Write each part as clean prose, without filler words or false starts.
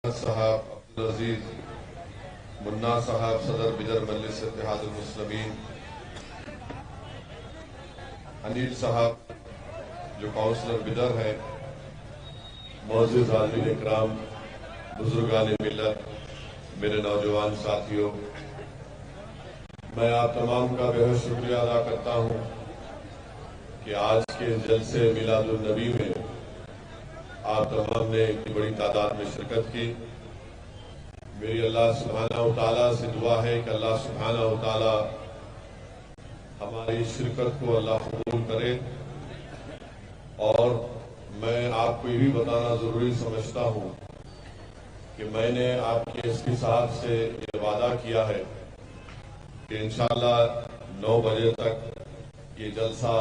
صاحب عبدالعزیز منا صاحب صدر بدر مجلس اتحاد المسلمین، انیل صاحب جو کونسلر بدر ہیں، معزز حاضرین اکرام، بزرگان ملت، میرے نوجوان ساتھیوں، میں آپ تمام کا بہت شکریہ ادا کرتا ہوں کہ آج کے جلسے میلاد النبی میں آپ تمام نے اتنی بڑی تعداد میں شرکت کی۔ میری اللہ سبحانہ و تعالیٰ سے دعا ہے کہ اللہ سبحانہ و تعالیٰ ہماری شرکت کو اللہ قبول کرے، اور میں آپ کو یہ بھی بتانا ضروری سمجھتا ہوں کہ میں نے آپ کے ایس پی صاحب سے یہ وعدہ کیا ہے کہ انشاءاللہ 9 بجے تک یہ جلسہ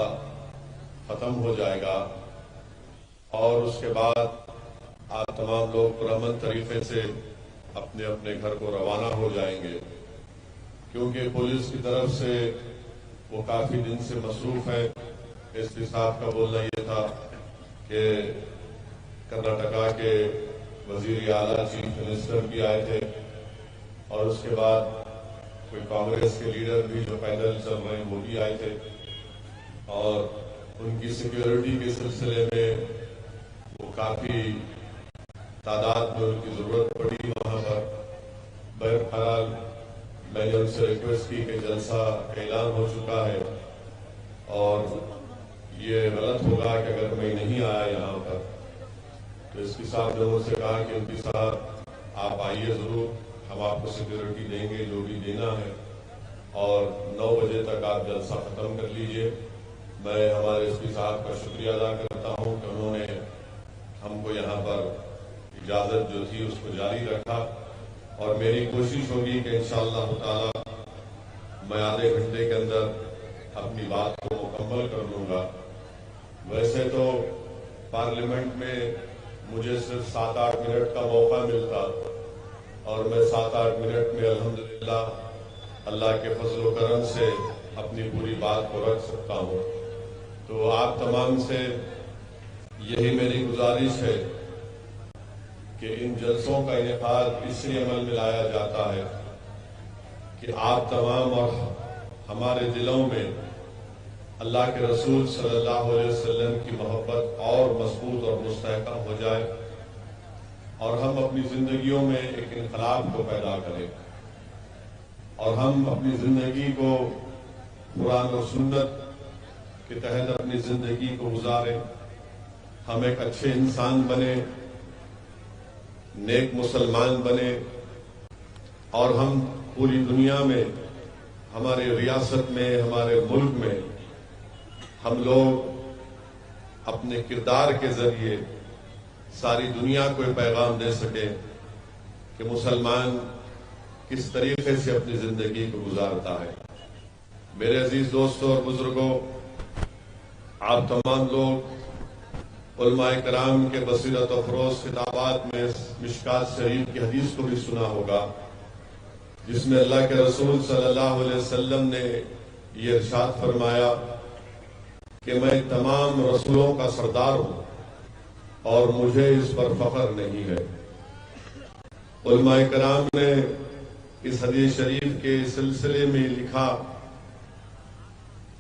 ختم ہو جائے گا، اور اس کے بعد آپ تمام لوگ پرامن طریقے سے اپنے اپنے گھر کو روانہ ہو جائیں گے، کیونکہ پولیس کی طرف سے وہ کافی دن سے مصروف ہے۔ ایس پی صاحب کا بولنا یہ تھا کہ کرناٹکا کے وزیر اعلیٰ چیف منسٹر بھی آئے تھے، اور اس کے بعد کوئی کانگریس کے لیڈر بھی جو پیدل چل رہے ہیں وہ بھی آئے تھے، اور ان کی سیکیورٹی کے سلسلے میں وہ کافی تعداد میں ان کی ضرورت پڑی وہاں پر۔ بہرحال میں نے ان سے ریکویسٹ کی کہ جلسہ کا اعلان ہو چکا ہے، اور یہ غلط ہوگا کہ اگر میں نہیں آیا یہاں پر، تو اس کی صاحب نے مجھ سے کہا کہ ان کی صاحب آپ آئیے ضرور، ہم آپ کو سیکیورٹی دیں گے جو بھی دینا ہے، اور 9 بجے تک آپ جلسہ ختم کر لیجئے۔ میں ہمارے ایس پی صاحب کا شکریہ ادا کرتا ہوں کہ انہوں نے ہم کو یہاں پر اجازت جو تھی اس کو جاری رکھا، اور میری کوشش ہوگی کہ انشاءاللہ تعالی میں آدھے گھنٹے کے اندر اپنی بات کو مکمل کر لوں گا۔ ویسے تو پارلیمنٹ میں مجھے صرف 7-8 منٹ کا موقع ملتا، اور میں 7-8 منٹ میں الحمدللہ اللہ کے فضل و کرم سے اپنی پوری بات کو رکھ سکتا ہوں۔ تو آپ تمام سے یہی میری گزارش ہے کہ ان جلسوں کا انعقاد اس لیے عمل میں لایا جاتا ہے کہ آپ تمام اور ہمارے دلوں میں اللہ کے رسول صلی اللہ علیہ وسلم کی محبت اور مضبوط اور مستحکم ہو جائے، اور ہم اپنی زندگیوں میں ایک انقلاب کو پیدا کریں، اور ہم اپنی زندگی کو قرآن و سنت کے تحت اپنی زندگی کو گزاریں، ہم ایک اچھے انسان بنے، نیک مسلمان بنے، اور ہم پوری دنیا میں، ہمارے ریاست میں، ہمارے ملک میں ہم لوگ اپنے کردار کے ذریعے ساری دنیا کو یہ پیغام دے سکے کہ مسلمان کس طریقے سے اپنی زندگی کو گزارتا ہے۔ میرے عزیز دوستوں اور بزرگوں، آپ تمام لوگ علماء کرام کے بصیرت افروز خطابات میں مشکات شریف کی حدیث کو بھی سنا ہوگا، جس میں اللہ کے رسول صلی اللہ علیہ وسلم نے یہ ارشاد فرمایا کہ میں تمام رسولوں کا سردار ہوں اور مجھے اس پر فخر نہیں ہے۔ علماء کرام نے اس حدیث شریف کے سلسلے میں لکھا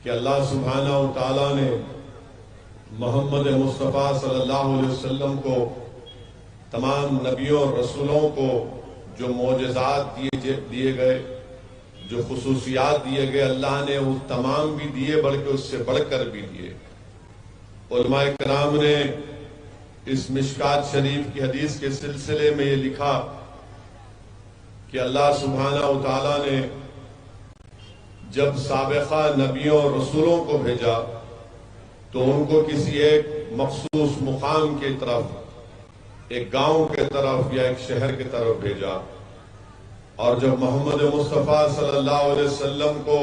کہ اللہ سبحانہ و تعالیٰ نے محمد مصطفیٰ صلی اللہ علیہ وسلم کو، تمام نبیوں اور رسولوں کو جو معجزات دیے گئے، جو خصوصیات دیے گئے، اللہ نے وہ تمام بھی دیے، بلکہ اس سے بڑھ کر بھی دیے۔ علماء کرام نے اس مشکات شریف کی حدیث کے سلسلے میں یہ لکھا کہ اللہ سبحانہ و تعالیٰ نے جب سابقہ نبیوں اور رسولوں کو بھیجا تو ان کو کسی ایک مخصوص مقام کی طرف، ایک گاؤں کے طرف یا ایک شہر کی طرف بھیجا، اور جب محمد مصطفیٰ صلی اللہ علیہ وسلم کو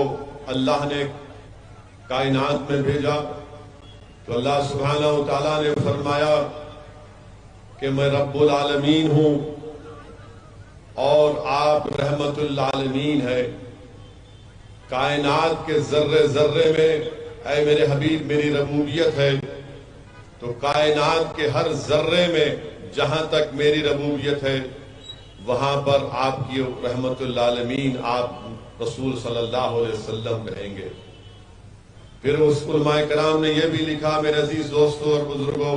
اللہ نے کائنات میں بھیجا تو اللہ سبحانہ و تعالیٰ نے فرمایا کہ میں رب العالمین ہوں اور آپ رحمت للعالمین ہے۔ کائنات کے ذرے ذرے میں اے میرے حبیب میری ربوبیت ہے، تو کائنات کے ہر ذرے میں جہاں تک میری ربوبیت ہے وہاں پر آپ کی رحمت للعالمین آپ رسول صلی اللہ علیہ وسلم رہیں گے۔ پھر اس علماء کرام نے یہ بھی لکھا میرے عزیز دوستوں اور بزرگوں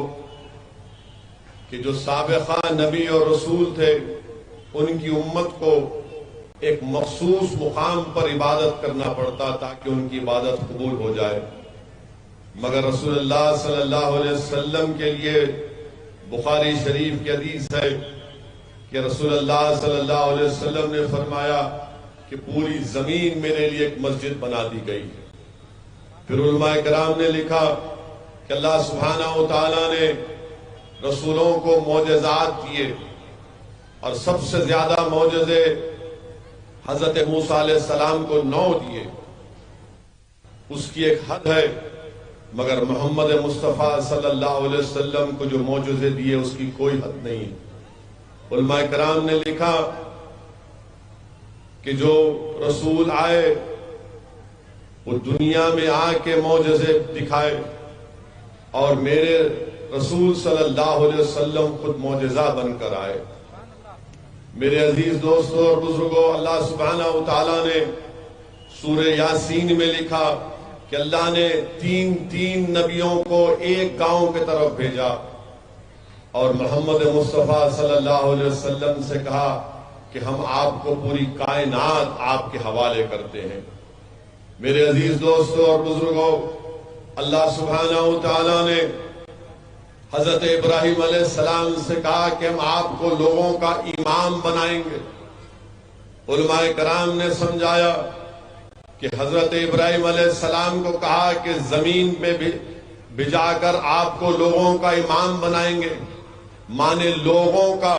کہ جو سابقہ نبی اور رسول تھے ان کی امت کو ایک مخصوص مقام پر عبادت کرنا پڑتا تاکہ ان کی عبادت قبول ہو جائے، مگر رسول اللہ صلی اللہ علیہ وسلم کے لیے بخاری شریف کی حدیث ہے کہ رسول اللہ صلی اللہ علیہ وسلم نے فرمایا کہ پوری زمین میرے لیے ایک مسجد بنا دی گئی ہے۔ پھر علماء کرام نے لکھا کہ اللہ سبحانہ و تعالیٰ نے رسولوں کو معجزات دیے اور سب سے زیادہ معجزے حضرت موسیٰ علیہ السلام کو 9 دیے، اس کی ایک حد ہے، مگر محمد مصطفیٰ صلی اللہ علیہ وسلم کو جو معجزے دیے اس کی کوئی حد نہیں ہے۔ علماء کرام نے لکھا کہ جو رسول آئے وہ دنیا میں آ کے معجزے دکھائے، اور میرے رسول صلی اللہ علیہ وسلم خود معجزہ بن کر آئے۔ میرے عزیز دوستوں اور بزرگوں، اللہ سبحانہ و تعالیٰ نے سورہ یاسین میں لکھا کہ اللہ نے تین نبیوں کو ایک گاؤں کی طرف بھیجا، اور محمد مصطفیٰ صلی اللہ علیہ وسلم سے کہا کہ ہم آپ کو پوری کائنات آپ کے حوالے کرتے ہیں۔ میرے عزیز دوستوں اور بزرگوں، اللہ سبحانہ و تعالیٰ نے حضرت ابراہیم علیہ السلام سے کہا کہ ہم آپ کو لوگوں کا امام بنائیں گے۔ علماء کرام نے سمجھایا کہ حضرت ابراہیم علیہ السلام کو کہا کہ زمین میں بھجا کر آپ کو لوگوں کا امام بنائیں گے، مانے لوگوں کا،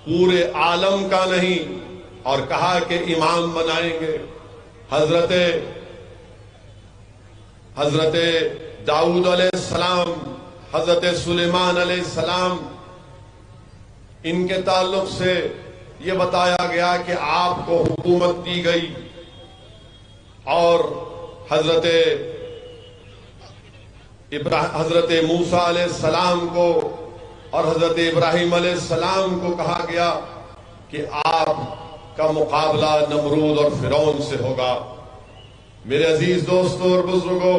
پورے عالم کا نہیں، اور کہا کہ امام بنائیں گے۔ حضرت داؤد علیہ السلام، حضرت سلیمان علیہ السلام، ان کے تعلق سے یہ بتایا گیا کہ آپ کو حکومت دی گئی، اور حضرت موسیٰ علیہ السلام کو اور حضرت ابراہیم علیہ السلام کو کہا گیا کہ آپ کا مقابلہ نمرود اور فرعون سے ہوگا۔ میرے عزیز دوستوں اور بزرگوں،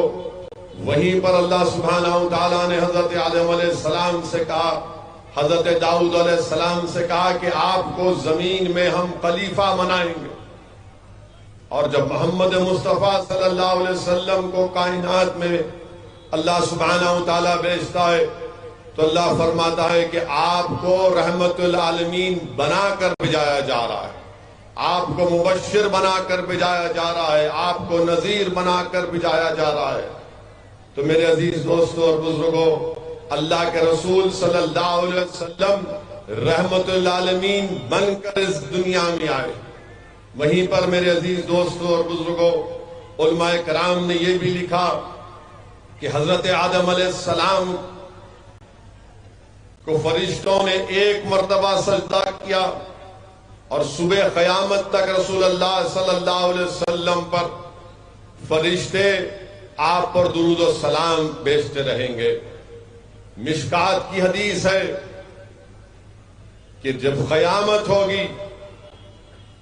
وہیں پر اللہ سبحانہ و تعالیٰ نے حضرت آدم علیہ السلام سے کہا، حضرت داؤد علیہ السلام سے کہا کہ آپ کو زمین میں ہم خلیفہ بنائیں گے۔ اور جب محمد مصطفیٰ صلی اللہ علیہ وسلم کو کائنات میں اللہ سبحانہ و تعالیٰ بھیجتا ہے تو اللہ فرماتا ہے کہ آپ کو رحمت للعالمین بنا کر بھیجایا جا رہا ہے، آپ کو مبشر بنا کر بھیجایا جا رہا ہے، آپ کو نذیر بنا کر بھیجایا جا رہا ہے۔ تو میرے عزیز دوستوں اور بزرگوں، اللہ کے رسول صلی اللہ علیہ وسلم رحمت للعالمین بن کر اس دنیا میں آئے۔ وہیں پر میرے عزیز دوستوں اور بزرگوں، علماء کرام نے یہ بھی لکھا کہ حضرت آدم علیہ السلام کو فرشتوں نے ایک مرتبہ سجدہ کیا، اور صبح قیامت تک رسول اللہ صلی اللہ علیہ وسلم پر فرشتے آپ پر درود و سلام بھیجتے رہیں گے۔ مشکات کی حدیث ہے کہ جب قیامت ہوگی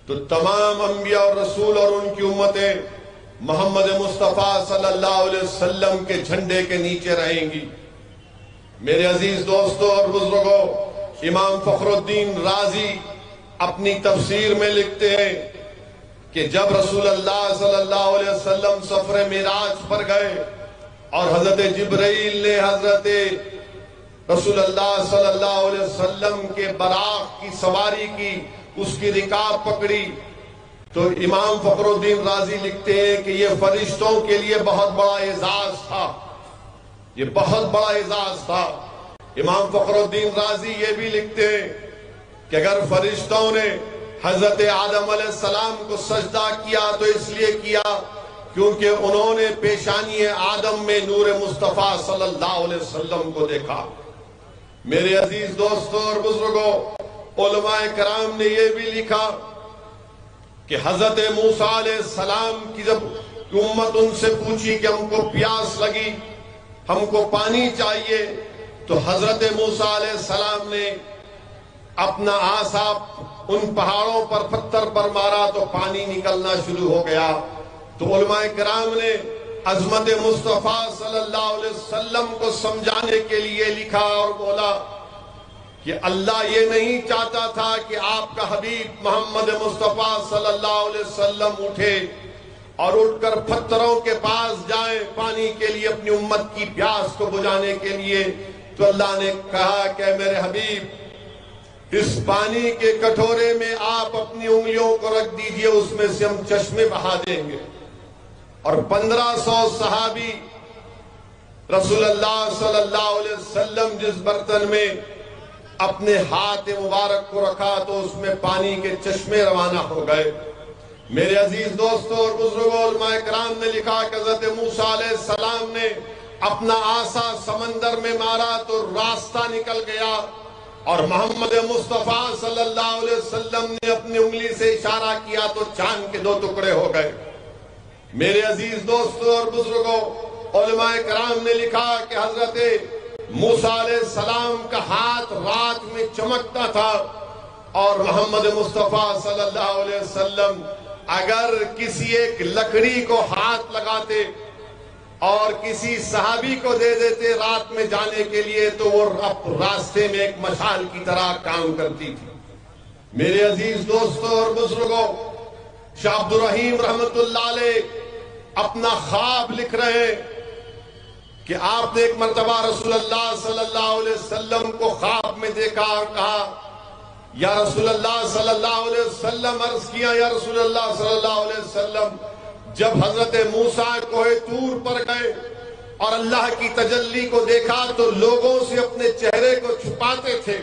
تو تمام انبیاء اور رسول اور ان کی امتیں محمد مصطفیٰ صلی اللہ علیہ وسلم کے جھنڈے کے نیچے رہیں گی۔ میرے عزیز دوستوں اور بزرگوں، امام فخر الدین رازی اپنی تفسیر میں لکھتے ہیں کہ جب رسول اللہ صلی اللہ علیہ وسلم سفر معراج پر گئے اور حضرت جبرائیل نے حضرت رسول اللہ صلی اللہ علیہ وسلم کے براق کی سواری کی، اس کی رکاب پکڑی، تو امام فخر الدین رازی لکھتے ہیں کہ یہ فرشتوں کے لیے بہت بڑا اعزاز تھا، یہ بہت بڑا اعزاز تھا۔ امام فخر الدین رازی یہ بھی لکھتے ہیں کہ اگر فرشتوں نے حضرت آدم علیہ السلام کو سجدہ کیا تو اس لیے کیا کیونکہ انہوں نے پیشانی آدم میں نور مصطفیٰ صلی اللہ علیہ وسلم کو دیکھا۔ میرے عزیز دوستوں اور بزرگوں، علماء کرام نے یہ بھی لکھا کہ حضرت موسیٰ علیہ السلام کی جب امت ان سے پوچھی کہ ہم کو پیاس لگی، ہم کو پانی چاہیے، تو حضرت موسیٰ علیہ السلام نے اپنا آسا ان پہاڑوں پر پتھر پر مارا تو پانی نکلنا شروع ہو گیا. تو علماء کرام نے عظمت مصطفیٰ صلی اللہ علیہ وسلم کو سمجھانے کے لیے لکھا اور بولا کہ اللہ یہ نہیں چاہتا تھا کہ آپ کا حبیب محمد مصطفیٰ صلی اللہ علیہ وسلم اٹھے اور اٹھ کر پتھروں کے پاس جائیں پانی کے لیے اپنی امت کی پیاس کو بجھانے کے لیے. تو اللہ نے کہا کہ میرے حبیب اس پانی کے کٹورے میں آپ اپنی انگلیوں کو رکھ دیجئے, اس میں سے ہم چشمے بہا دیں گے. اور 1500 صحابی رسول اللہ صلی اللہ علیہ وسلم جس برتن میں اپنے ہاتھ مبارک کو رکھا تو اس میں پانی کے چشمے روانہ ہو گئے. میرے عزیز دوستوں اور بزرگوں, علماء کرام نے لکھا کہ حضرت موسیٰ علیہ السلام نے اپنا آسا سمندر میں مارا تو راستہ نکل گیا, اور محمد مصطفیٰ صلی اللہ علیہ وسلم نے اپنی انگلی سے اشارہ کیا تو چاند کے 2 ٹکڑے ہو گئے. میرے عزیز دوستوں اور بزرگوں, علماء کرام نے لکھا کہ حضرت موسیٰ علیہ السلام کا ہاتھ رات میں چمکتا تھا, اور محمد مصطفیٰ صلی اللہ علیہ وسلم اگر کسی ایک لکڑی کو ہاتھ لگاتے اور کسی صحابی کو دے دیتے رات میں جانے کے لیے تو وہ راستے میں ایک مشال کی طرح کام کرتی تھی. میرے عزیز دوستوں اور بزرگوں, شاہ عبد الرحیم رحمت اللہ علیہ اپنا خواب لکھ رہے ہیں کہ آپ نے ایک مرتبہ رسول اللہ صلی اللہ علیہ وسلم کو خواب میں دیکھا اور کہا یا رسول اللہ صلی اللہ علیہ وسلم, عرض کیا یا رسول اللہ صلی اللہ علیہ وسلم, جب حضرت موسیٰ کوہ طور پر گئے اور اللہ کی تجلی کو دیکھا تو لوگوں سے اپنے چہرے کو چھپاتے تھے,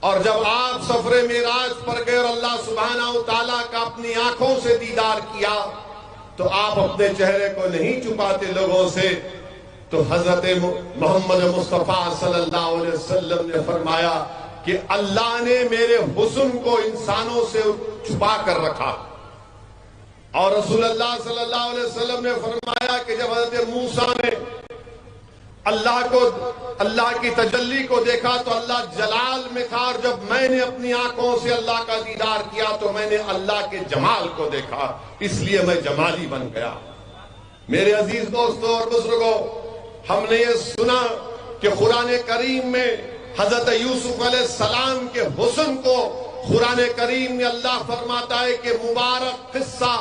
اور جب آپ سفر معراج پر گئے اور اللہ سبحانہ و تعالیٰ کا اپنی آنکھوں سے دیدار کیا تو آپ اپنے چہرے کو نہیں چھپاتے لوگوں سے. تو حضرت محمد مصطفیٰ صلی اللہ علیہ وسلم نے فرمایا کہ اللہ نے میرے حسن کو انسانوں سے چھپا کر رکھا. اور رسول اللہ صلی اللہ علیہ وسلم نے فرمایا کہ جب حضرت موسیٰ نے اللہ کی تجلی کو دیکھا تو اللہ جلال میں تھا, اور جب میں نے اپنی آنکھوں سے اللہ کا دیدار کیا تو میں نے اللہ کے جمال کو دیکھا, اس لیے میں جمالی بن گیا. میرے عزیز دوستوں اور بزرگوں, ہم نے یہ سنا کہ قرآن کریم میں حضرت یوسف علیہ السلام کے حسن کو قرآن کریم میں اللہ فرماتا ہے کہ مبارک قصہ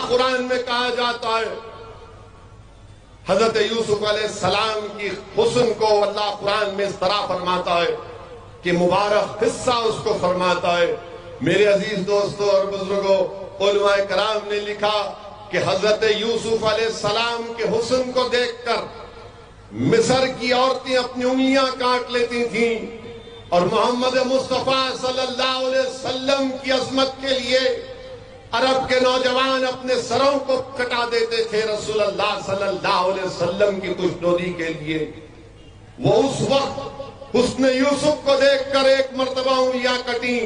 قرآن میں کہا جاتا ہے. حضرت یوسف علیہ السلام کی حسن کو اللہ قرآن میں اس طرح فرماتا ہے کہ مبارک قصہ اس کو فرماتا ہے. میرے عزیز دوستوں اور بزرگوں, علماء کرام نے لکھا کہ حضرت یوسف علیہ السلام کے حسن کو دیکھ کر مصر کی عورتیں اپنی انگلیاں کاٹ لیتی تھیں, اور محمد مصطفیٰ صلی اللہ علیہ وسلم کی عظمت کے لیے عرب کے نوجوان اپنے سروں کو کٹا دیتے تھے رسول اللہ صلی اللہ علیہ وسلم کی خوشنودی کے لیے. وہ اس وقت حسن یوسف کو دیکھ کر ایک مرتبہ انگلیاں کٹیں,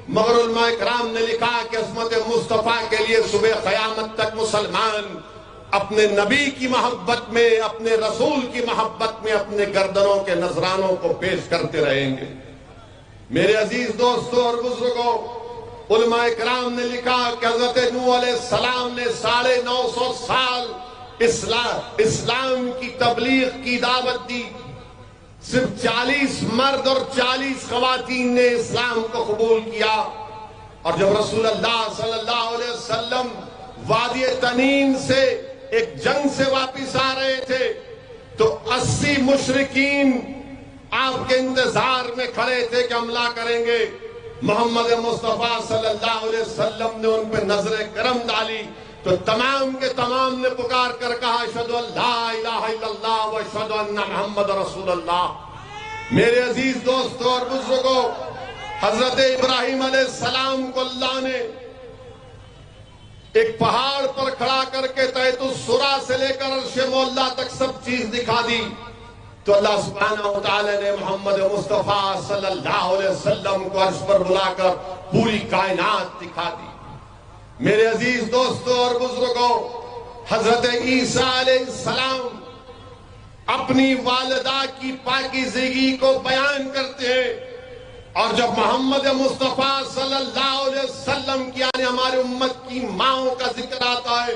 مگر علماء کرام نے لکھا کہ عظمت مصطفیٰ کے لیے صبح قیامت تک مسلمان اپنے نبی کی محبت میں, اپنے رسول کی محبت میں اپنے گردنوں کے نذرانوں کو پیش کرتے رہیں گے. میرے عزیز دوستوں اور بزرگوں, علماء کرام نے لکھا کہ حضرت نوح علیہ السلام نے 950 سال اسلام کی تبلیغ کی دعوت دی. صرف 40 مرد اور 40 خواتین نے اسلام کو قبول کیا, اور جب رسول اللہ صلی اللہ علیہ وسلم وادی تنین سے ایک جنگ سے واپس آ رہے تھے تو 80 مشرکین آپ کے انتظار میں کھڑے تھے کہ حملہ کریں گے. محمد مصطفیٰ صلی اللہ علیہ وسلم نے ان پہ نظر کرم ڈالی تو تمام کے تمام نے پکار کر کہا اشہدو ان لا الہ الا اللہ و اشہدو ان محمد رسول اللہ. میرے عزیز دوستوں اور بزرگوں, حضرت ابراہیم علیہ السلام کو اللہ نے ایک پہاڑ پر کھڑا کر کے تحت السرا سے لے کر عرش مولا تک سب چیز دکھا دی تو اللہ سبحانہ وتعالی نے محمد مصطفیٰ صلی اللہ علیہ وسلم کو عرش پر بلا کر پوری کائنات دکھا دی. میرے عزیز دوستوں اور بزرگوں, حضرت عیسیٰ علیہ السلام اپنی والدہ کی پاکیزگی کو بیان کرتے ہیں، اور جب محمد مصطفیٰ صلی اللہ علیہ وسلم کی یعنی ہمارے امت کی ماؤں کا ذکر آتا ہے،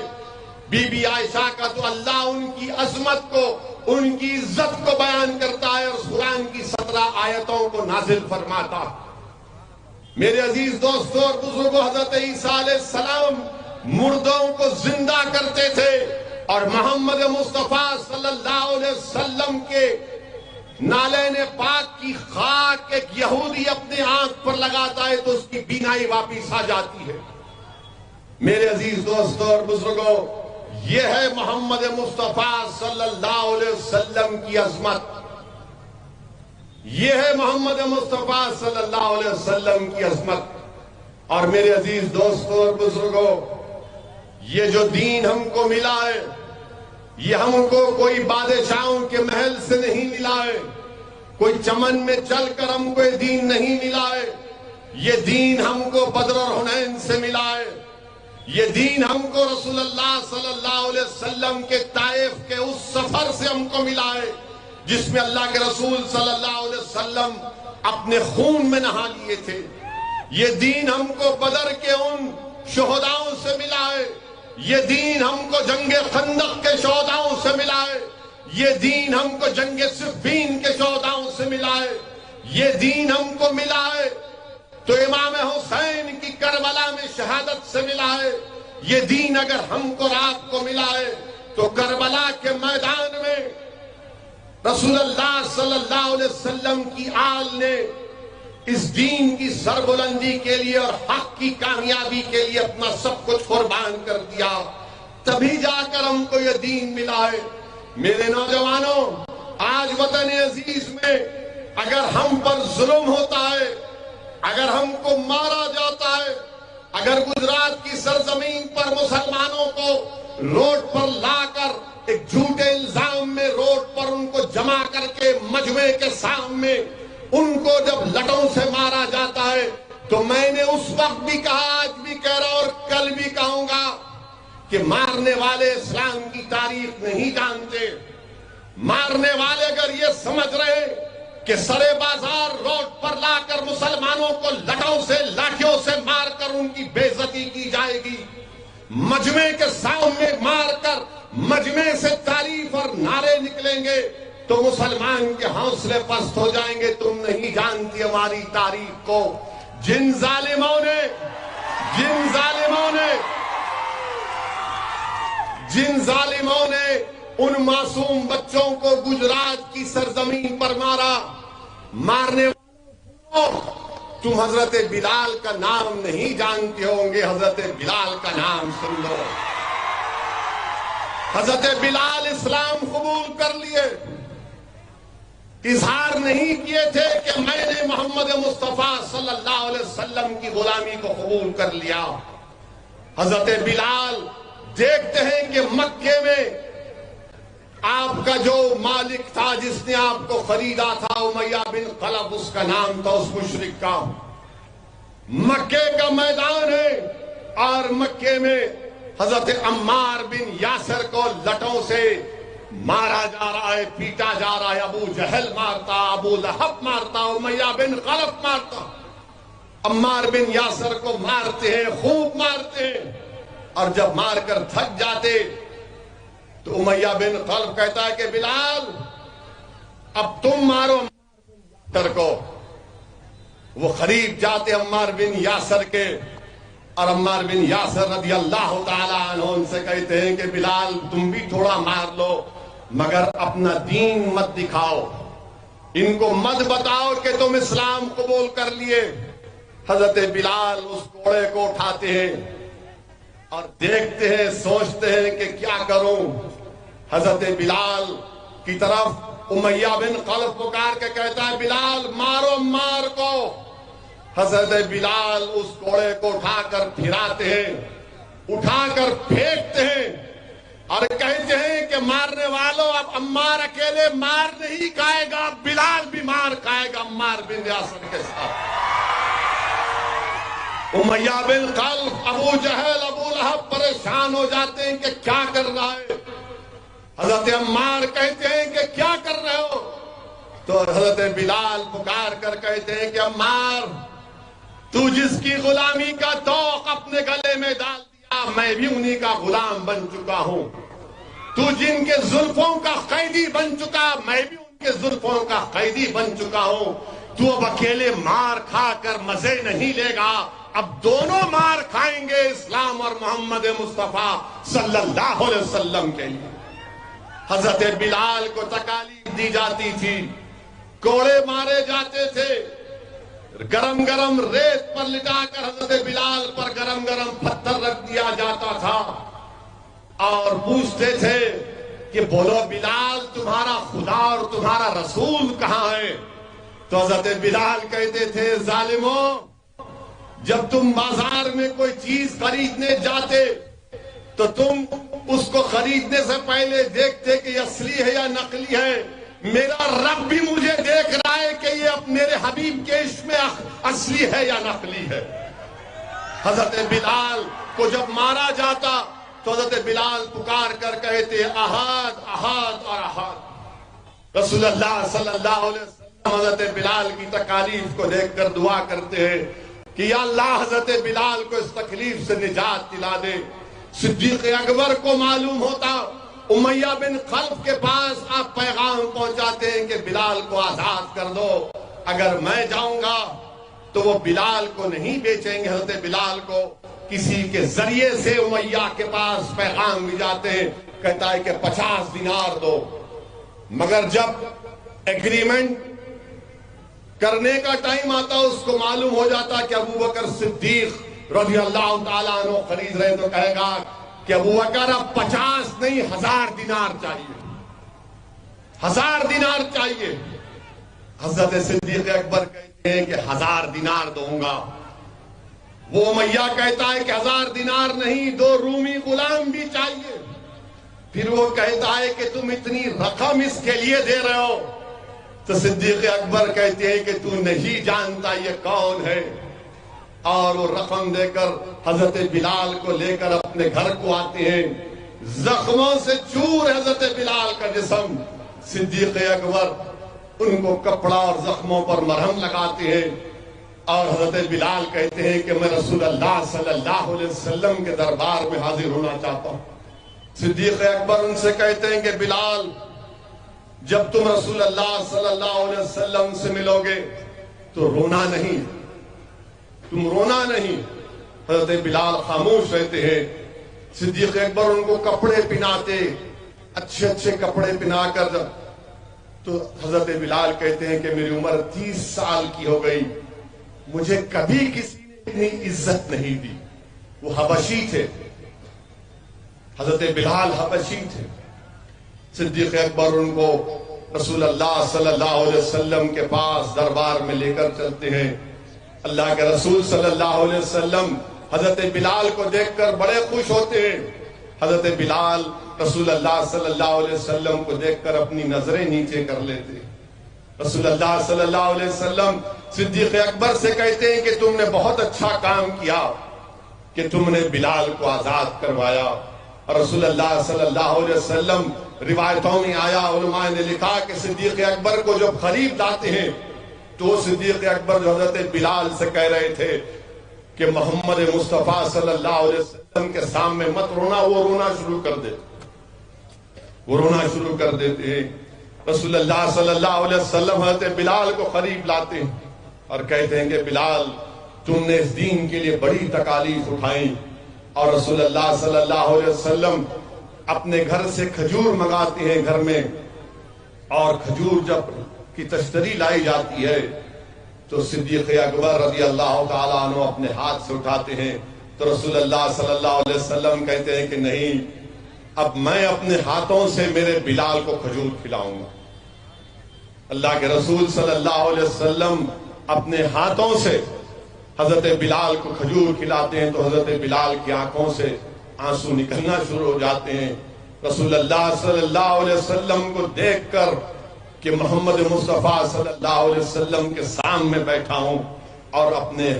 بی بی عائشہ کا، تو اللہ ان کی عظمت کو، ان کی عزت کو بیان کرتا ہے اور قرآن کی 17 آیتوں کو نازل فرماتا۔ میرے عزیز دوستوں اور بزرگوں، حضرت عیسیٰ علیہ السلام مردوں کو زندہ کرتے تھے، اور محمد مصطفیٰ صلی اللہ علیہ وسلم کے نالین پاک کی خاک ایک یہودی اپنے آنکھ پر لگاتا ہے تو اس کی بینائی واپس آ جاتی ہے۔ میرے عزیز دوستوں اور بزرگوں، یہ ہے محمد مصطفیٰ صلی اللہ علیہ وسلم کی عظمت، یہ ہے محمد مصطفیٰ صلی اللہ علیہ وسلم کی عظمت۔ اور میرے عزیز دوستوں اور بزرگوں، یہ جو دین ہم کو ملا ہے، یہ ہم کو کوئی بادشاہوں کے محل سے نہیں ملا ہے، کوئی چمن میں چل کر ہم کو یہ دین نہیں ملا ہے، یہ دین ہم کو بدر اور حنین سے ملا ہے، یہ دین ہم کو رسول اللہ صلی اللہ علیہ وسلم کے طائف کے اس سفر سے ہم کو ملا ہے جس میں اللہ کے رسول صلی اللہ علیہ وسلم اپنے خون میں نہا لیے تھے۔ یہ دین ہم کو بدر کے ان شہداؤں سے ملا ہے، یہ دین ہم کو جنگ خندق کے شہداؤں سے ملا ہے، یہ دین ہم کو جنگ صفین کے شہداؤں سے ملا ہے، یہ دین ہم کو ملا ہے تو امام حسین کی کربلا میں شہادت سے ملا ہے۔ یہ دین اگر ہم کو رات کو ملا ہے تو کربلا کے میدان میں رسول اللہ صلی اللہ علیہ وسلم کی آل نے اس دین کی سربلندی کے لیے اور حق کی کامیابی کے لیے اپنا سب کچھ قربان کر دیا، تبھی جا کر ہم کو یہ دین ملا ہے۔ میرے نوجوانوں، آج وطن عزیز میں اگر ہم پر ظلم ہوتا ہے، اگر ہم کو مارا جاتا ہے، اگر گجرات کی سرزمین پر مسلمانوں کو روڈ پر لا کر ایک جھوٹے الزام میں روڈ پر ان کو جمع کر کے مجمع کے سامنے ان کو جب لٹوں سے مارا جاتا ہے، تو میں نے اس وقت بھی کہا، آج بھی کہہ رہا اور کل بھی کہوں گا کہ مارنے والے اسلام کی تاریخ نہیں جانتے۔ مارنے والے اگر یہ سمجھ رہے کہ سرے بازار روڈ پر لا کر مسلمانوں کو لٹوں سے لاٹھیوں سے مار کر ان کی بے عزتی کی جائے گی، مجمع کے سامنے مار کر مجمع سے تعریف اور نعرے نکلیں گے، تو مسلمان کے حوصلے پست ہو جائیں گے۔ تم نہیں جانتی ہماری تاریخ کو۔ جن ظالموں نے ان معصوم بچوں کو گجرات کی سرزمین پر مارا، مارنے والوں تم حضرت بلال کا نام نہیں جانتے ہوں گے، حضرت بلال کا نام سن لو۔ حضرت بلال اسلام قبول کر لیے، اظہار نہیں کیے تھے کہ میں نے محمد مصطفیٰ صلی اللہ علیہ وسلم کی غلامی کو قبول کر لیا۔ حضرت بلال دیکھتے ہیں کہ مکے میں آپ کا جو مالک تھا، جس نے آپ کو خریدا تھا، امیہ بن خلف اس کا نام تھا، اس مشرک کا۔ مکے کا میدان ہے اور مکے میں حضرت عمار بن یاسر کو لٹوں سے مارا جا رہا ہے، پیٹا جا رہا ہے۔ ابو جہل مارتا، ابو لہب مارتا، امیہ بن خلف مارتا، عمار بن یاسر کو مارتے ہیں، خوب مارتے ہیں، اور جب مار کر تھک جاتے تو امیہ بن خلف کہتا ہے کہ بلال اب تم مارو عمار بن یاسر کو۔ وہ خرید جاتے عمار بن یاسر کے، اور عمار بن یاسر رضی اللہ تعالیٰ عنہ ان سے کہتے ہیں کہ بلال تم بھی تھوڑا مار لو، مگر اپنا دین مت دکھاؤ، ان کو مت بتاؤ کہ تم اسلام قبول کر لیے۔ حضرت بلال اس گھوڑے کو اٹھاتے ہیں اور دیکھتے ہیں، سوچتے ہیں کہ کیا کروں۔ حضرت بلال کی طرف امیہ بن خلف پکار کے کہتا ہے بلال مارو عمار کو۔ حضرت بلال اس گھوڑے کو اٹھا کر پھراتے ہیں، اٹھا کر پھینکتے ہیں اور کہتے ہیں کہ مارنے والوں اب عمار اکیلے مار نہیں کھائے گا، بلال بھی مار کھائے گا عمار بن یاسر کے ساتھ۔ امیہ بن خلف، ابو جہل، ابو لہب پریشان ہو جاتے ہیں کہ کیا کر رہا ہے۔ حضرت عمار کہتے ہیں کہ کیا کر رہے ہو؟ تو حضرت بلال پکار کر کہتے ہیں کہ عمار، تو جس کی غلامی کا توق اپنے گلے میں ڈال دیا، میں بھی انہی کا غلام بن چکا ہوں۔ تو جن کے زلفوں کا قیدی بن چکا، میں بھی ان کے زلفوں کا قیدی بن چکا ہوں۔ تو اب اکیلے مار کھا کر مزے نہیں لے گا، اب دونوں مار کھائیں گے اسلام اور محمد مصطفیٰ صلی اللہ علیہ وسلم کے لیے۔ حضرت بلال کو تکالیف دی جاتی تھی، کوڑے مارے جاتے تھے، گرم گرم ریت پر لٹا کر حضرت بلال پر گرم گرم پتھر رکھ دیا جاتا تھا اور پوچھتے تھے کہ بولو بلال، تمہارا خدا اور تمہارا رسول کہاں ہے؟ تو حضرت بلال کہتے تھے، ظالموں، جب تم بازار میں کوئی چیز خریدنے جاتے تو تم اس کو خریدنے سے پہلے دیکھتے کہ یہ اصلی ہے یا نقلی ہے۔ میرا رب بھی مجھے دیکھ رہا ہے کہ یہ میرے حبیب کے عشق میں اصلی ہے یا نقلی ہے۔ حضرت بلال کو جب مارا جاتا تو حضرت بلال پکار کر کہتے، احد احد اور احد۔ رسول اللہ صلی اللہ علیہ وسلم حضرت بلال کی تکالیف کو دیکھ کر دعا کرتے ہیں کہ یا اللہ حضرت بلال کو اس تکلیف سے نجات دلا دے۔ صدیق اکبر کو معلوم ہوتا، امیہ بن خلف کے پاس آپ پیغام پہنچاتے ہیں کہ بلال کو آزاد کر دو، اگر میں جاؤں گا تو وہ بلال کو نہیں بیچیں گے۔ حضرت بلال کو کسی کے ذریعے سے امیہ کے پاس پیغام بھی جاتے ہیں، کہتا ہے کہ 50 دینار دو، مگر جب ایگریمنٹ کرنے کا ٹائم آتا اس کو معلوم ہو جاتا کہ ابو بکر صدیق رضی اللہ تعالیٰ عنہ خرید رہے، تو کہے گا کہ ابو بکر اب 50 نہیں 1000 دینار چاہیے، 1000 دینار چاہیے۔ حضرت صدیق اکبر کہتے ہیں کہ 1000 دینار دوں گا۔ وہ امیہ کہتا ہے کہ 1000 دینار نہیں، 2 رومی غلام بھی چاہیے۔ پھر وہ کہتا ہے کہ تم اتنی رقم اس کے لیے دے رہے ہو؟ تو صدیق اکبر کہتے ہیں کہ تو نہیں جانتا یہ کون ہے، اور وہ رقم دے کر حضرت بلال کو لے کر اپنے گھر کو آتے ہیں۔ زخموں سے چور حضرت بلال کا جسم، صدیق اکبر ان کو کپڑا اور زخموں پر مرہم لگاتے ہیں، اور حضرت بلال کہتے ہیں کہ میں رسول اللہ صلی اللہ علیہ وسلم کے دربار میں حاضر ہونا چاہتا ہوں۔ صدیق اکبر ان سے کہتے ہیں کہ بلال، جب تم رسول اللہ صلی اللہ علیہ وسلم سے ملو گے تو رونا نہیں، تم رونا نہیں۔ حضرت بلال خاموش رہتے ہیں۔ صدیق اکبر ان کو کپڑے پہناتے، اچھے اچھے کپڑے پہنا کر، تو حضرت بلال کہتے ہیں کہ میری عمر 30 سال کی ہو گئی، مجھے کبھی کسی نے اتنی عزت نہیں دی۔ وہ حبشی تھے، حضرت بلال حبشی تھے۔ صدیق اکبر ان کو رسول اللہ صلی اللہ علیہ وسلم کے پاس دربار میں لے کر چلتے ہیں۔ اللہ کے رسول صلی اللہ علیہ وسلم حضرت بلال کو دیکھ کر بڑے خوش ہوتے ہیں۔ حضرت بلال رسول اللہ صلی اللہ علیہ وسلم کو دیکھ کر اپنی نظریں نیچے کر لیتے ہیں۔ رسول اللہ صلی اللہ علیہ وسلم صدیق اکبر سے کہتے ہیں کہ تم نے بہت اچھا کام کیا کہ تم نے بلال کو آزاد کروایا۔ اور رسول اللہ صلی اللہ علیہ وسلم، روایتوں میں آیا، علماء نے لکھا کہ صدیق اکبر کو جب خرید لاتے ہیں تو صدیق اکبر جو حضرت بلال سے کہہ رہے تھے کہ محمد مصطفیٰ صلی اللہ علیہ وسلم کے سامنے مت رونا، وہ رونا شروع کر دیتے ہیں۔ رسول اللہ صلی اللہ علیہ وسلم حضرت بلال کو قریب لاتے ہیں اور کہتے ہیں کہ بلال، تم نے اس دین کے لیے بڑی تکالیف اٹھائیں، اور رسول اللہ صلی اللہ علیہ وسلم اپنے گھر سے کھجور منگاتے ہیں گھر میں، اور کھجور جب کی تشتری لائی جاتی ہے تو صدیق اکبر رضی اللہ تعالیٰ عنہ اپنے ہاتھ سے اٹھاتے ہیں، تو رسول اللہ صلی اللہ علیہ وسلم کہتے ہیں کہ نہیں، اب میں اپنے ہاتھوں سے میرے بلال کو کھجور کھلاؤں گا۔ اللہ کے رسول صلی اللہ علیہ وسلم اپنے ہاتھوں سے حضرت بلال کو کھجور کھلاتے ہیں تو حضرت بلال کی آنکھوں سے آنسو نکلنا شروع ہو جاتے ہیں۔ رسول اللہ صلی اللہ علیہ وسلم کو دیکھ کر کہ محمد مصطفیٰ صلی اللہ علیہ وسلم کے سامنے بیٹھا ہوں اور اپنے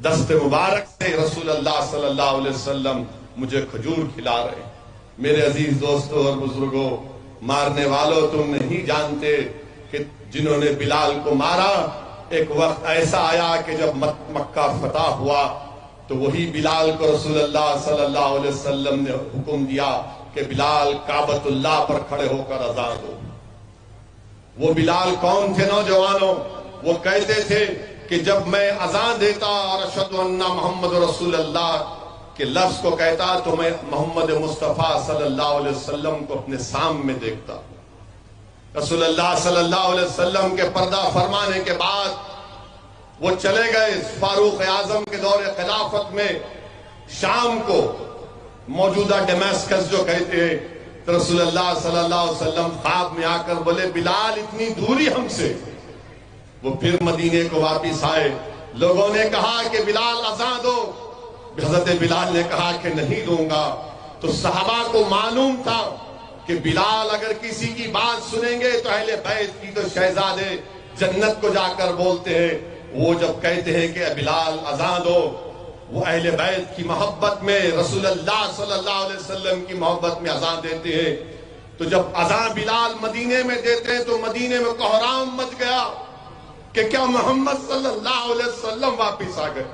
دست مبارک سے رسول اللہ صلی اللہ علیہ وسلم مجھے کھجور کھلا رہے ہیں۔ میرے عزیز دوستوں اور بزرگوں، مارنے والوں تم نہیں جانتے کہ جنہوں نے بلال کو مارا، ایک وقت ایسا آیا کہ جب مکہ فتح ہوا تو وہی بلال کو رسول اللہ صلی اللہ علیہ وسلم نے حکم دیا کہ بلال کعبۃ اللہ پر کھڑے ہو کر اذان دو۔ وہ بلال کون تھے نوجوانوں؟ وہ کہتے تھے کہ جب میں اذان دیتا اور اشہد ان محمد رسول اللہ کے لفظ کو کہتا تو میں محمد مصطفیٰ صلی اللہ علیہ وسلم کو اپنے سامنے دیکھتا۔ رسول اللہ صلی اللہ علیہ وسلم کے پردہ فرمانے کے بعد وہ چلے گئے فاروق اعظم کے دور خلافت میں شام کو، موجودہ ڈیماسکس جو کہتے ہیں۔ رسول اللہ صلی اللہ علیہ وسلم خواب میں آ کر بولے بلال اتنی دوری ہم سے۔ وہ پھر مدینے کو واپس آئے، لوگوں نے کہا کہ بلال اذان دو، حضرت بلال نے کہا کہ نہیں دوں گا۔ تو صحابہ کو معلوم تھا کہ بلال اگر کسی کی بات سنیں گے تو اہل بیت کی تو شہزادے جنت کو جا کر بولتے ہیں۔ وہ جب کہتے ہیں کہ بلال اذان دو، وہ اہل بیت کی محبت میں، رسول اللہ صلی اللہ علیہ وسلم کی محبت میں اذان دیتے ہیں۔ تو جب اذان بلال مدینے میں دیتے ہیں تو مدینے میں کوہرام مچ گیا کہ کیا محمد صلی اللہ علیہ وسلم واپس آ گئے۔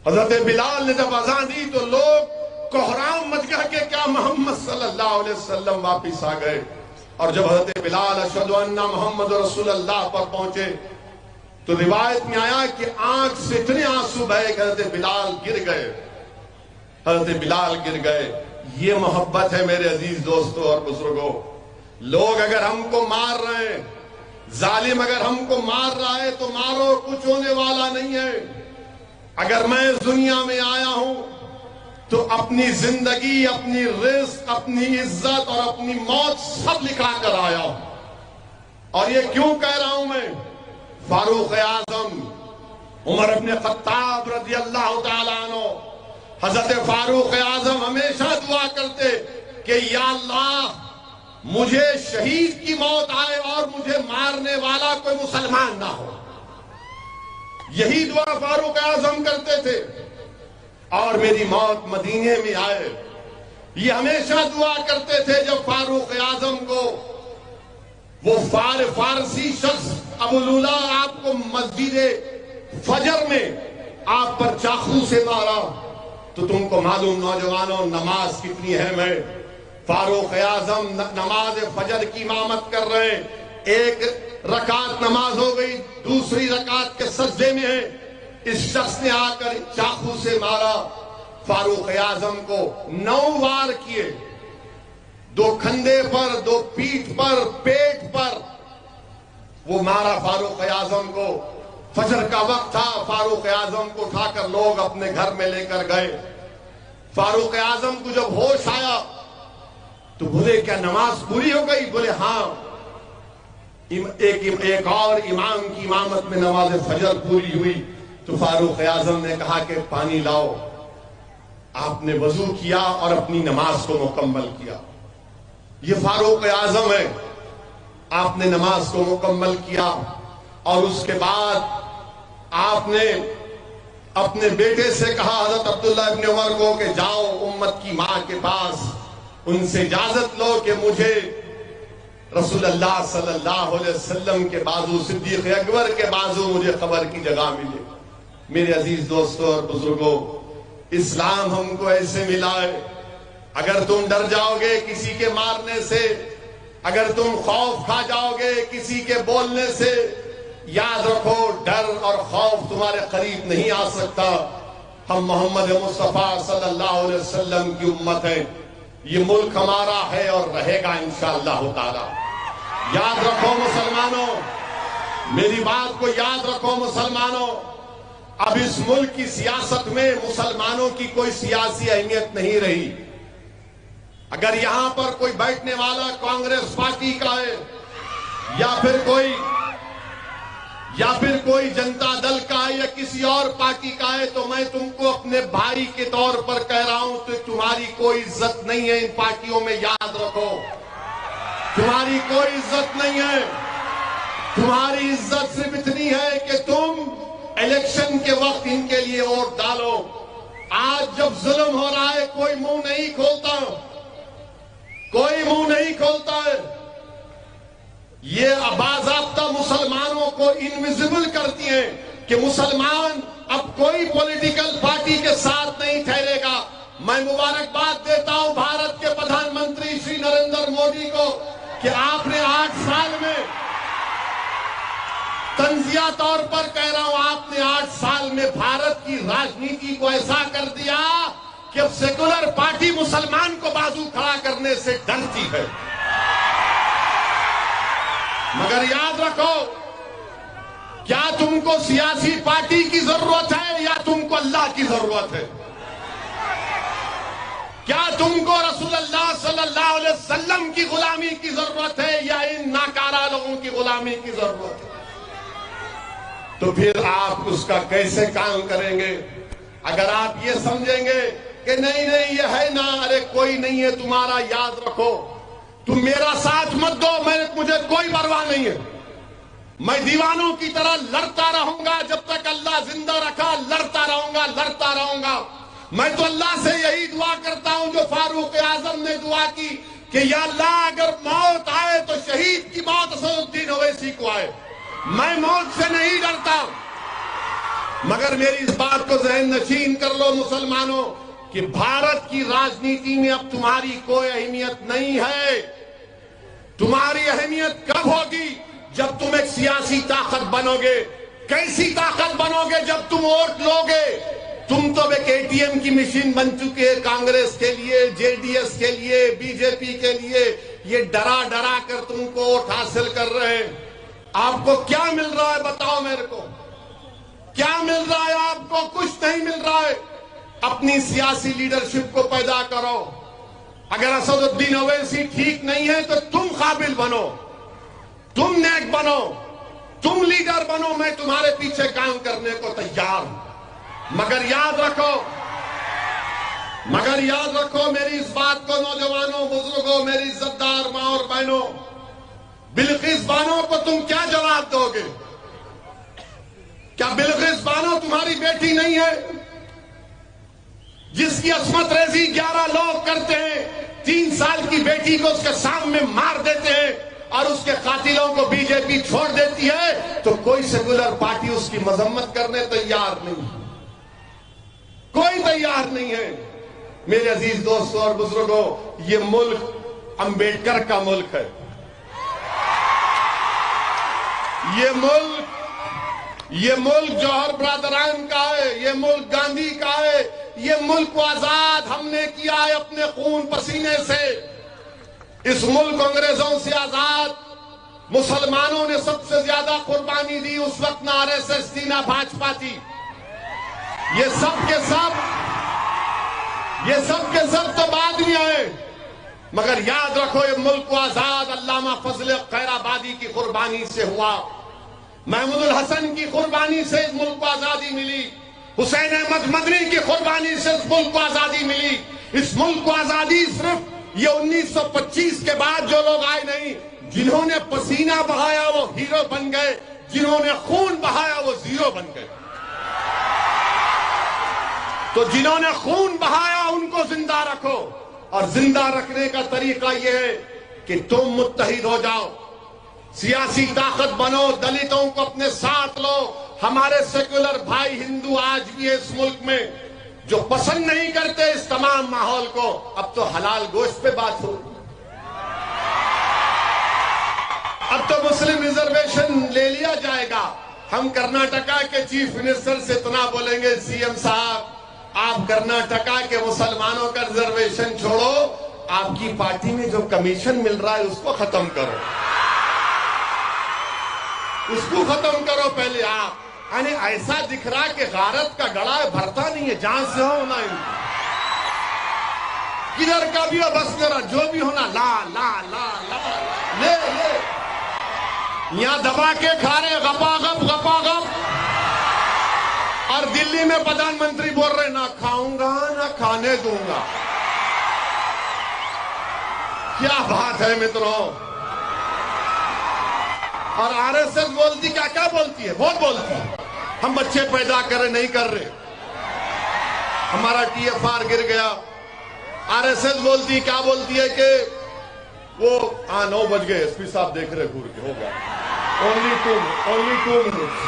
حضرت بلال نے جب اذان دی تو لوگ کوہرام مچ گیا کہ کیا محمد صلی اللہ علیہ وسلم واپس آ گئے۔ اور جب حضرت بلال اشہد ان محمد رسول اللہ پر پہنچے تو روایت میں آیا کہ آنکھ سے اتنے آنسو بہے کہ حضرت بلال گر گئے، حضرت بلال گر گئے۔ یہ محبت ہے میرے عزیز دوستوں اور بزرگوں۔ لوگ اگر ہم کو مار رہے ہیں، ظالم اگر ہم کو مار رہا ہے تو مارو، کچھ ہونے والا نہیں ہے۔ اگر میں اس دنیا میں آیا ہوں تو اپنی زندگی، اپنی رزق، اپنی عزت اور اپنی موت سب لکھا کر آیا ہوں۔ اور یہ کیوں کہہ رہا ہوں میں؟ فاروق اعظم عمر ابن خطاب رضی اللہ تعالیٰ عنہ، حضرت فاروق اعظم ہمیشہ دعا کرتے کہ یا اللہ مجھے شہید کی موت آئے اور مجھے مارنے والا کوئی مسلمان نہ ہو۔ یہی دعا فاروق اعظم کرتے تھے۔ اور میری موت مدینے میں آئے، یہ ہمیشہ دعا کرتے تھے۔ جب فاروق اعظم کو وہ فارسی شخص ابو لولا آپ کو مسجد فجر میں آپ پر چاقو سے مارا تو تم کو معلوم نوجوانوں نماز کتنی اہم ہے۔ فاروق اعظم نماز فجر کی امامت کر رہے ہیں، ایک رکعت نماز ہو گئی، دوسری رکعت کے سجدے میں ہے، اس شخص نے آ کر چاقو سے مارا فاروق اعظم کو 9 وار کیے، 2 کھندے پر، 2 پیٹھ پر، پیٹ پر وہ مارا فاروق اعظم کو۔ فجر کا وقت تھا، فاروق اعظم کو اٹھا کر لوگ اپنے گھر میں لے کر گئے۔ فاروق اعظم کو جب ہوش آیا تو بولے کیا نماز پوری ہو گئی؟ بولے ہاں، ایک اور امام کی امامت میں نماز فجر پوری ہوئی۔ تو فاروق اعظم نے کہا کہ پانی لاؤ۔ آپ نے وضو کیا اور اپنی نماز کو مکمل کیا۔ یہ فاروق اعظم ہے۔ آپ نے نماز کو مکمل کیا اور اس کے بعد آپ نے اپنے بیٹے سے کہا حضرت عبداللہ ابن عمر کو کہ جاؤ امت کی ماں کے پاس، ان سے اجازت لو کہ مجھے رسول اللہ صلی اللہ علیہ وسلم کے بازو، صدیق اکبر کے بازو مجھے قبر کی جگہ ملے۔ میرے عزیز دوستوں اور بزرگوں، اسلام ہم کو ایسے ملا ہے۔ اگر تم ڈر جاؤ گے کسی کے مارنے سے، اگر تم خوف کھا جاؤ گے کسی کے بولنے سے، یاد رکھو ڈر اور خوف تمہارے قریب نہیں آ سکتا۔ ہم محمد مصطفیٰ صلی اللہ علیہ وسلم کی امت ہیں۔ یہ ملک ہمارا ہے اور رہے گا انشاءاللہ تعالی۔ یاد رکھو مسلمانوں، میری بات کو یاد رکھو مسلمانوں، اب اس ملک کی سیاست میں مسلمانوں کی کوئی سیاسی اہمیت نہیں رہی۔ اگر یہاں پر کوئی بیٹھنے والا کانگریس پارٹی کا ہے یا پھر کوئی جنتا دل کا ہے یا کسی اور پارٹی کا ہے تو میں تم کو اپنے بھائی کے طور پر کہہ رہا ہوں تو تمہاری کوئی عزت نہیں ہے ان پارٹیوں میں، یاد رکھو تمہاری کوئی عزت نہیں ہے۔ تمہاری عزت صرف اتنی ہے کہ تم الیکشن کے وقت ان کے لیے ووٹ ڈالو۔ آج جب ظلم ہو رہا ہے کوئی منہ نہیں کھولتا، کوئی منہ نہیں کھولتا ہے. یہ باضابطہ مسلمانوں کو انویزیبل کرتی ہیں کہ مسلمان اب کوئی پولیٹیکل پارٹی کے ساتھ نہیں ٹھہرے گا. میں مبارکباد دیتا ہوں بھارت کے پردھان منتری شری نریندر مودی کو کہ آپ نے 8 سال میں، تنزیہ طور پر کہہ رہا ہوں، آپ نے 8 سال میں بھارت کی راجنیتی کو ایسا کر دیا کہ اب سیکولر پارٹی مسلمان کو بازو کھڑا کرنے سے ڈرتی ہے. مگر یاد رکھو، کیا تم کو سیاسی پارٹی کی ضرورت ہے یا تم کو اللہ کی ضرورت ہے؟ کیا تم کو رسول اللہ صلی اللہ علیہ وسلم کی غلامی کی ضرورت ہے یا ان ناکارہ لوگوں کی غلامی کی ضرورت ہے؟ تو پھر آپ اس کا کیسے کام کریں گے؟ اگر آپ یہ سمجھیں گے کہ نہیں یہ ہے نا، ارے کوئی نہیں ہے تمہارا، یاد رکھو تم میرا ساتھ مت دو، مجھے کوئی پرواہ نہیں ہے، میں دیوانوں کی طرح لڑتا رہوں گا جب تک اللہ زندہ رکھا، لڑتا رہوں گا. میں تو اللہ سے یہی دعا کرتا ہوں جو فاروق اعظم نے دعا کی کہ یا اللہ اگر موت آئے تو شہید کی موت اسد الدین اویسی کو آئے. میں موت سے نہیں ڈرتا، مگر میری اس بات کو ذہن نشین کر لو مسلمانوں کہ بھارت کی راجنیتی میں اب تمہاری کوئی اہمیت نہیں ہے. تمہاری اہمیت کب ہوگی؟ جب تم ایک سیاسی طاقت بنو گے. کیسی طاقت بنو گے؟ جب تم ووٹ لو گے. تم تو ایک اے ٹی ایم کی مشین بن چکے ہیں کانگریس کے لیے، جے ڈی ایس کے لیے، بی جے پی کے لیے. یہ ڈرا کر تم کو ووٹ حاصل کر رہے ہیں. آپ کو کیا مل رہا ہے بتاؤ میرے کو؟ کیا مل رہا ہے آپ کو؟ کچھ نہیں مل رہا ہے. اپنی سیاسی لیڈرشپ کو پیدا کرو. اگر اسد الدین اویسی ٹھیک نہیں ہے تو تم قابل بنو، تم نیک بنو، تم لیڈر بنو. میں تمہارے پیچھے کام کرنے کو تیار ہوں. مگر یاد رکھو میری اس بات کو، نوجوانوں، بزرگوں، میری عزتدار ماں اور بہنوں، بلقیس بانو کو تم کیا جواب دو گے؟ کیا بلقیس بانو تمہاری بیٹی نہیں ہے جس کی عصمت ریزی 11 لوگ کرتے ہیں؟ 3 سال کی بیٹی کو اس کے سامنے مار دیتے ہیں اور اس کے قاتلوں کو بی جے پی چھوڑ دیتی ہے تو کوئی سیکولر پارٹی اس کی مذمت کرنے تیار نہیں، کوئی تیار نہیں ہے. میرے عزیز دوستوں اور بزرگوں، یہ ملک امبیڈکر کا ملک ہے. یہ ملک جوہر برادران کا ہے، یہ ملک گاندھی کا ہے. یہ ملک کو آزاد ہم نے کیا ہے اپنے خون پسینے سے. اس ملک کو انگریزوں سے آزاد مسلمانوں نے سب سے زیادہ قربانی دی. اس وقت نہ آر ایس ایس تھی نہ بھاجپا تھی. یہ سب کے سب تو بعد میں آئے. مگر یاد رکھو یہ ملک کو آزاد علامہ فضل خیر آبادی کی قربانی سے ہوا. محمود الحسن کی قربانی سے اس ملک کو آزادی ملی. حسین احمد مدنی کی قربانی سے اس ملک کو آزادی ملی. اس ملک کو آزادی صرف یہ 1925 کے بعد جو لوگ آئے نہیں. جنہوں نے پسینہ بہایا وہ ہیرو بن گئے، جنہوں نے خون بہایا وہ زیرو بن گئے. تو جنہوں نے خون بہایا ان کو زندہ رکھو، اور زندہ رکھنے کا طریقہ یہ ہے کہ تم متحد ہو جاؤ، سیاسی طاقت بنو، دلتوں کو اپنے ساتھ لو. ہمارے سیکولر بھائی ہندو آج بھی اس ملک میں جو پسند نہیں کرتے اس تمام ماحول کو. اب تو حلال گوشت پہ بات ہو، اب تو مسلم ریزرویشن لے لیا جائے گا. ہم کرناٹکا کے چیف منسٹر سے اتنا بولیں گے، سی ایم صاحب آپ کرناٹکا کے مسلمانوں کا ریزرویشن چھوڑو، آپ کی پارٹی میں جو کمیشن مل رہا ہے اس کو ختم کرو، اس کو ختم کرو پہلے آپ. یعنی ایسا دکھ رہا کہ غارت کا گڑا ہے، بھرتا نہیں ہے، جہاں سے ہونا ہے کدھر کا بھی ہو، بس میرا جو بھی ہونا لا لا لا لا لے لے. یہاں دبا کے کھا رہے غپا غپ، اور دلی میں پردھان منتری بول رہے نہ کھاؤں گا نہ کھانے دوں گا. کیا بات ہے متروں. اور آر ایس ایس بولتی کیا بولتی ہے؟ بہت بولتی ہے ہم بچے پیدا کرے نہیں کر رہے. ہمارا ٹی ایف آر گر گیا. RSS بولتی کیا بولتی ہے کہ وہ 9 بج گئے, SP صاحب دیکھ رہے گھور کے, ہو گیا. Only 2 minutes.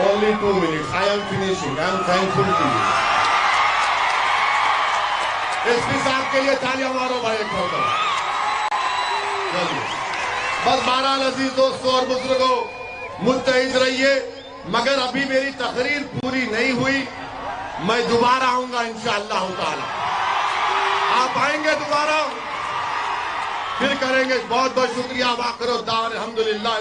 Only 2 minutes. I am finishing. I am thankful to you. SP صاحب کے لیے تالیاں مارو بھائی ایک بار. بس بہرحال عزیز دوستوں اور بزرگوں, متحد رہیے. مگر ابھی میری تقریر پوری نہیں ہوئی, میں دوبارہ آؤں گا انشاءاللہ تعالی. آپ آئیں گے دوبارہ, پھر کریں گے. بہت بہت شکریہ. وآخر الدعوانا الحمدللہ.